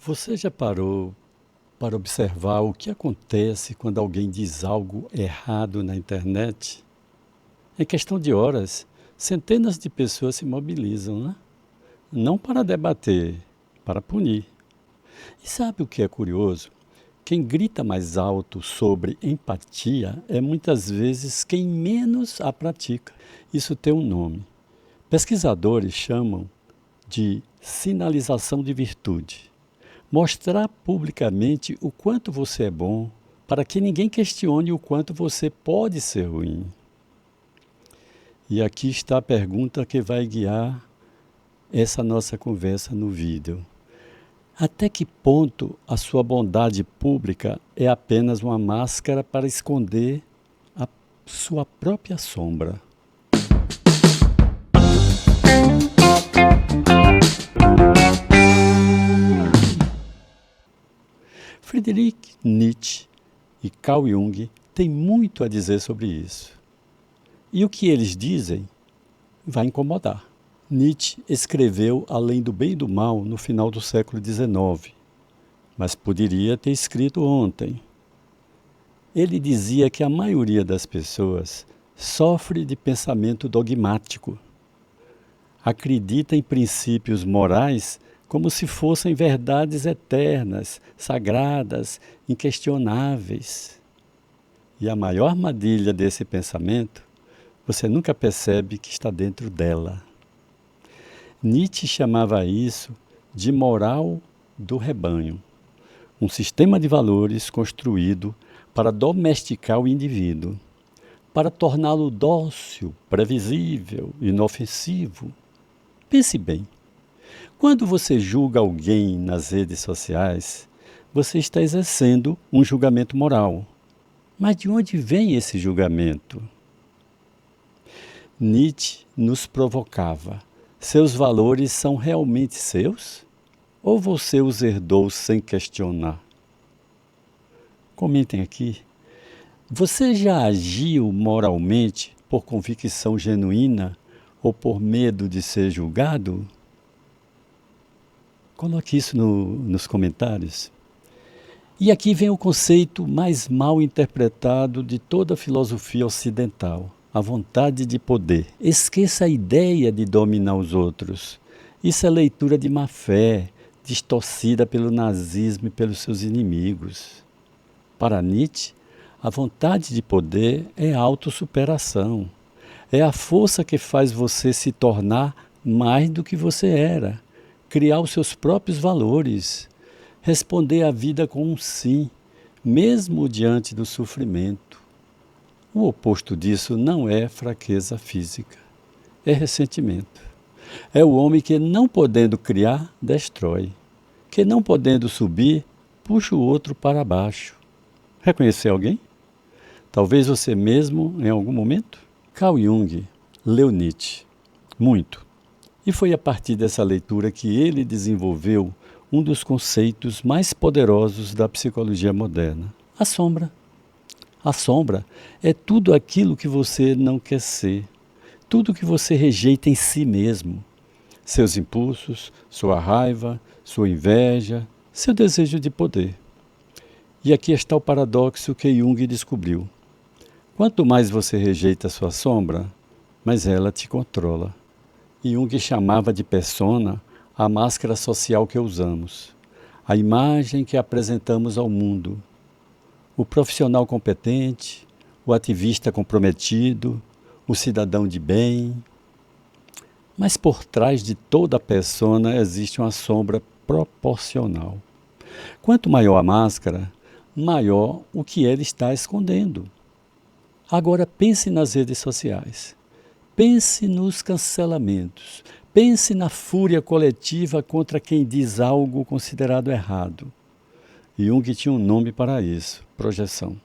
Você já parou para observar o que acontece quando alguém diz algo errado na internet? Em questão de horas, centenas de pessoas se mobilizam, né? Não para debater, para punir. E sabe o que é curioso? Quem grita mais alto sobre empatia é muitas vezes quem menos a pratica. Isso tem um nome. Pesquisadores chamam de sinalização de virtude. Mostrar publicamente o quanto você é bom, para que ninguém questione o quanto você pode ser ruim. E aqui está a pergunta que vai guiar essa nossa conversa no vídeo. Até que ponto a sua bondade pública é apenas uma máscara para esconder a sua própria sombra? Friedrich Nietzsche e Carl Jung têm muito a dizer sobre isso. E o que eles dizem vai incomodar. Nietzsche escreveu Além do Bem e do Mal no final do século XIX, mas poderia ter escrito ontem. Ele dizia que a maioria das pessoas sofre de pensamento dogmático. Acredita em princípios morais como se fossem verdades eternas, sagradas, inquestionáveis. E a maior armadilha desse pensamento, você nunca percebe que está dentro dela. Nietzsche chamava isso de moral do rebanho, um sistema de valores construído para domesticar o indivíduo, para torná-lo dócil, previsível, inofensivo. Pense bem. Quando você julga alguém nas redes sociais, você está exercendo um julgamento moral. Mas de onde vem esse julgamento? Nietzsche nos provocava. Seus valores são realmente seus? Ou você os herdou sem questionar? Comentem aqui. Você já agiu moralmente por convicção genuína ou por medo de ser julgado? Coloque isso nos comentários. E aqui vem o conceito mais mal interpretado de toda a filosofia ocidental, a vontade de poder. Esqueça a ideia de dominar os outros. Isso é leitura de má fé, distorcida pelo nazismo e pelos seus inimigos. Para Nietzsche, a vontade de poder é a autossuperação. É a força que faz você se tornar mais do que você era, criar os seus próprios valores, responder à vida com um sim, mesmo diante do sofrimento. O oposto disso não é fraqueza física, é ressentimento. É o homem que, não podendo criar, destrói, que, não podendo subir, puxa o outro para baixo. Reconhecer alguém? Talvez você mesmo, em algum momento? Carl Jung leu Nietzsche muito. E foi a partir dessa leitura que ele desenvolveu um dos conceitos mais poderosos da psicologia moderna: a sombra. A sombra é tudo aquilo que você não quer ser, tudo que você rejeita em si mesmo. Seus impulsos, sua raiva, sua inveja, seu desejo de poder. E aqui está o paradoxo que Jung descobriu. Quanto mais você rejeita a sua sombra, mais ela te controla. Jung chamava de persona a máscara social que usamos, a imagem que apresentamos ao mundo, o profissional competente, o ativista comprometido, o cidadão de bem. Mas por trás de toda a persona existe uma sombra proporcional. Quanto maior a máscara, maior o que ele está escondendo. Agora pense nas redes sociais. Pense nos cancelamentos. Pense na fúria coletiva contra quem diz algo considerado errado. Jung tinha um nome para isso: projeção.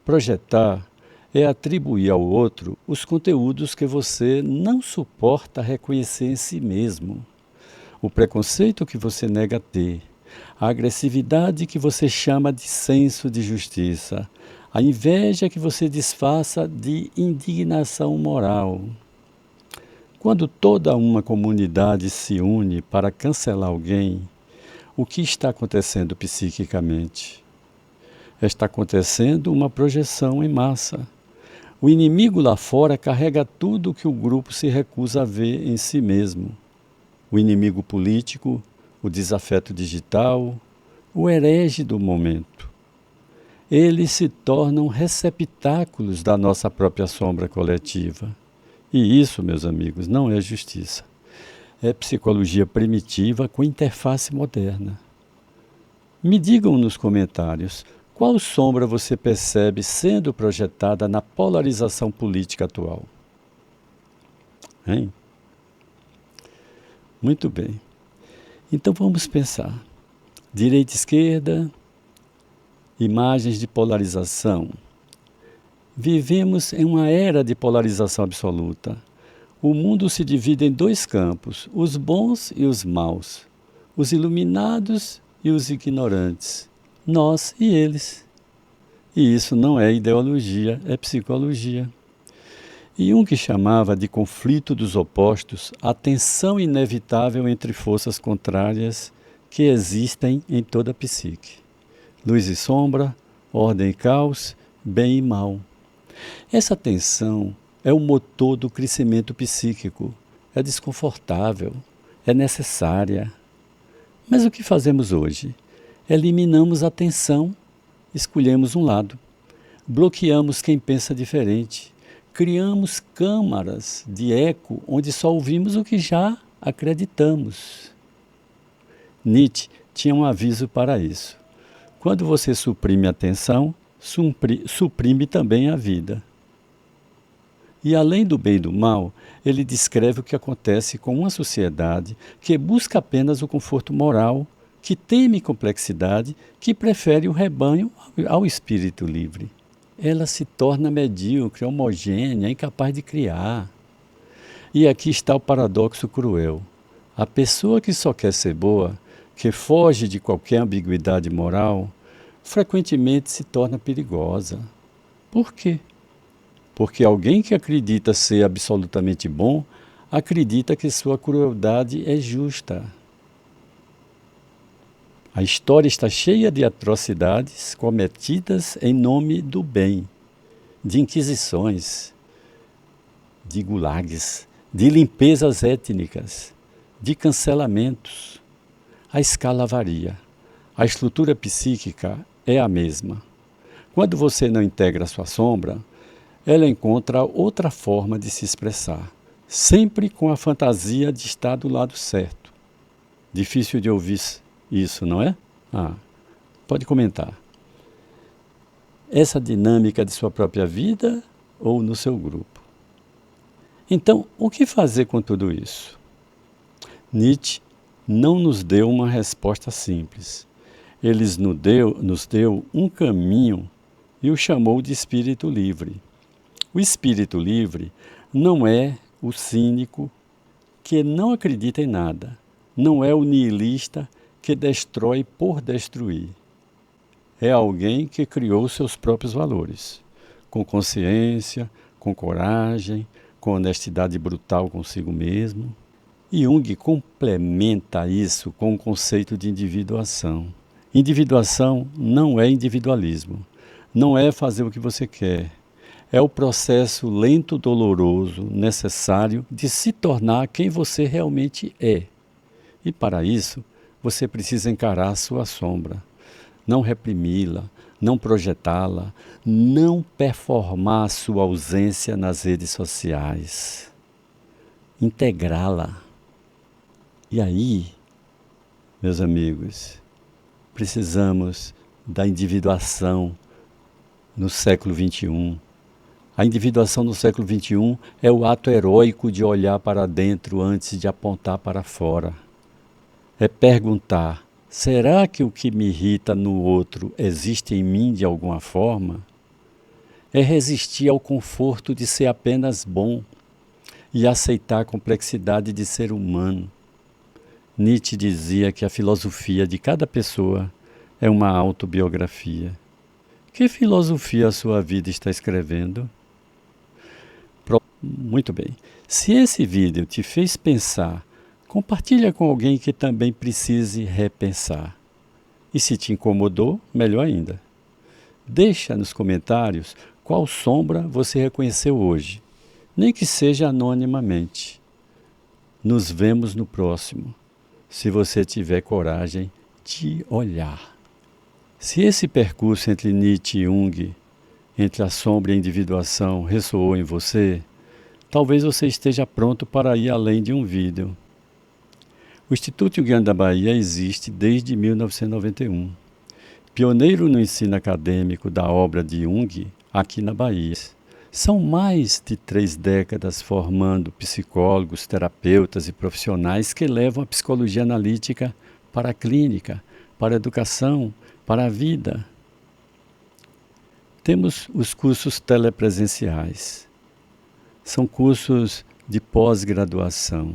Projetar é atribuir ao outro os conteúdos que você não suporta reconhecer em si mesmo. O preconceito que você nega ter, a agressividade que você chama de senso de justiça, a inveja que você disfarça de indignação moral. Quando toda uma comunidade se une para cancelar alguém, o que está acontecendo psiquicamente? Está acontecendo uma projeção em massa. O inimigo lá fora carrega tudo que o grupo se recusa a ver em si mesmo. O inimigo político, o desafeto digital, o herege do momento. Eles se tornam receptáculos da nossa própria sombra coletiva. E isso, meus amigos, não é justiça. É psicologia primitiva com interface moderna. Me digam nos comentários qual sombra você percebe sendo projetada na polarização política atual. Hein? Muito bem. Então vamos pensar. Direita e esquerda, imagens de polarização. Vivemos em uma era de polarização absoluta. O mundo se divide em dois campos, os bons e os maus, os iluminados e os ignorantes, nós e eles. E isso não é ideologia, é psicologia. Jung chamava de conflito dos opostos a tensão inevitável entre forças contrárias que existem em toda a psique. Luz e sombra, ordem e caos, bem e mal. Essa tensão é o motor do crescimento psíquico. É desconfortável, é necessária. Mas o que fazemos hoje? Eliminamos a tensão, escolhemos um lado. Bloqueamos quem pensa diferente. Criamos câmaras de eco onde só ouvimos o que já acreditamos. Nietzsche tinha um aviso para isso. Quando você suprime a atenção, suprime também a vida. E além do bem e do mal, ele descreve o que acontece com uma sociedade que busca apenas o conforto moral, que teme complexidade, que prefere o rebanho ao espírito livre. Ela se torna medíocre, homogênea, incapaz de criar. E aqui está o paradoxo cruel. A pessoa que só quer ser boa, que foge de qualquer ambiguidade moral, frequentemente se torna perigosa. Por quê? Porque alguém que acredita ser absolutamente bom, acredita que sua crueldade é justa. A história está cheia de atrocidades cometidas em nome do bem, de inquisições, de gulags, de limpezas étnicas, de cancelamentos. A escala varia. A estrutura psíquica é a mesma. Quando você não integra a sua sombra, ela encontra outra forma de se expressar, sempre com a fantasia de estar do lado certo. Difícil de ouvir isso, não é? Pode comentar. Essa dinâmica de sua própria vida ou no seu grupo. Então, o que fazer com tudo isso? Nietzsche não nos deu uma resposta simples. Ele nos deu um caminho e o chamou de espírito livre. O espírito livre não é o cínico que não acredita em nada, não é o nihilista que destrói por destruir. É alguém que criou seus próprios valores, com consciência, com coragem, com honestidade brutal consigo mesmo. E Jung complementa isso com o conceito de individuação. Individuação não é individualismo, não é fazer o que você quer. É o processo lento, doloroso, necessário de se tornar quem você realmente é. E para isso, você precisa encarar a sua sombra, não reprimi-la, não projetá-la, não performar a sua ausência nas redes sociais. Integrá-la. E aí, meus amigos, precisamos da individuação no século XXI. A individuação no século XXI é o ato heróico de olhar para dentro antes de apontar para fora. É perguntar, será que o que me irrita no outro existe em mim de alguma forma? É resistir ao conforto de ser apenas bom e aceitar a complexidade de ser humano. Nietzsche dizia que a filosofia de cada pessoa é uma autobiografia. Que filosofia a sua vida está escrevendo? Muito bem. Se esse vídeo te fez pensar Compartilha com alguém que também precise repensar. E se te incomodou, melhor ainda. Deixa nos comentários qual sombra você reconheceu hoje, nem que seja anonimamente. Nos vemos no próximo, se você tiver coragem de olhar. Se esse percurso entre Nietzsche e Jung, entre a sombra e a individuação, ressoou em você, talvez você esteja pronto para ir além de um vídeo. O Instituto Jungiano da Bahia existe desde 1991. Pioneiro no ensino acadêmico da obra de Jung aqui na Bahia. São mais de 3 décadas formando psicólogos, terapeutas e profissionais que levam a psicologia analítica para a clínica, para a educação, para a vida. Temos os cursos telepresenciais. São cursos de pós-graduação.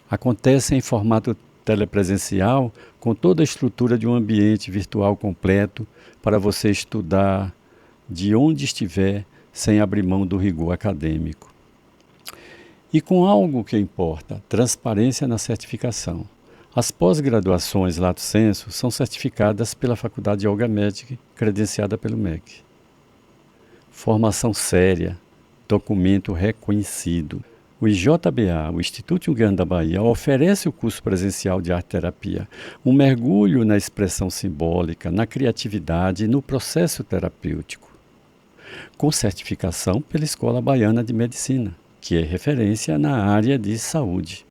Acontecem em formato telepresencial, com toda a estrutura de um ambiente virtual completo para você estudar de onde estiver, sem abrir mão do rigor acadêmico. E com algo que importa, transparência na certificação. As pós-graduações lato sensu são certificadas pela Faculdade de Yoga Magic, credenciada pelo MEC. Formação séria, documento reconhecido. O IJBA, o Instituto Jungiano da Bahia, oferece o curso presencial de arte-terapia, um mergulho na expressão simbólica, na criatividade e no processo terapêutico, com certificação pela Escola Baiana de Medicina, que é referência na área de saúde.